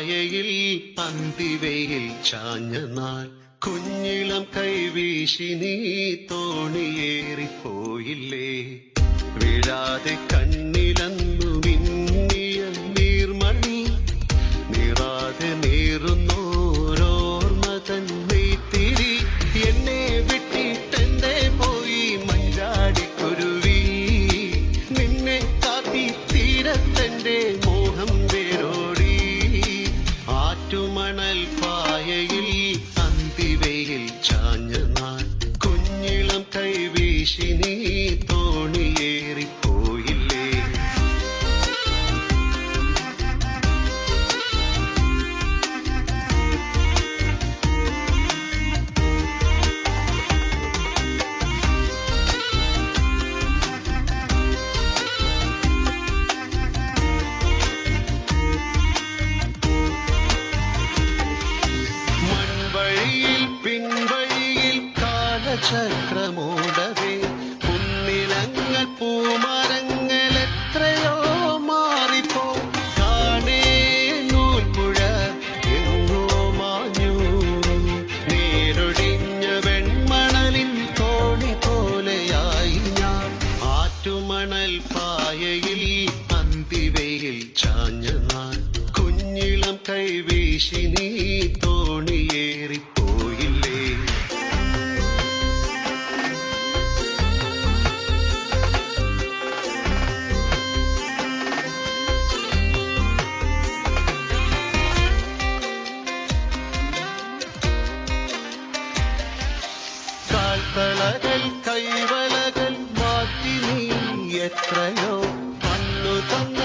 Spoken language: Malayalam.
പായയിൽ അന്തിവയിൽ ചാഞ്ഞ നാൾ കുഞ്ഞിളം കൈവീശി നീ തോണിയേറിപ്പോയില്ലേ. വീഴാതെ കണ്ണിലന്നു മിന്നിയ നീർമണി നീറാതെ നീറുന്നോരോർമതൻ നെയ്ത്തിരി. എന്നെ വിട്ടിട്ടെന്റെ പോയി മഞ്ചാടിക്കുരുവി, നിന്നെ കാത്തി തീരത്തെന്റെ മോഹം വേരോടി. ആറ്റുമണൽ പായയിൽ അന്തിവയിൽ ചാഞ്ഞ നാൾ കുഞ്ഞിളം കൈവീശി നീ തോണിയേറിപ്പോയില്ലേ. പിൻവഴിയിൽ കാലചക്രമോടവേ പുന്നിലങ്ങൾ പൂമരങ്ങൾ എത്രയോ മാറിപ്പോ. കാണേ നൂൽപ്പുഴ എങ്ങോ മാഞ്ഞു, നേരൊടിഞ്ഞ വെൺമണലിൻ തോണി പോലെയായി ഞാൻ. ആറ്റുമണൽ പായയിൽ അന്തിവയിൽ ചാഞ്ഞ നാൾ കുഞ്ഞിളം കൈവീശി നീ തോണിയേറിപ്പോയില്ലേ. കാൽത്തളകൾ കൈവളകൾ മാറ്റി നീ എത്രയോ അന്നു തന്ന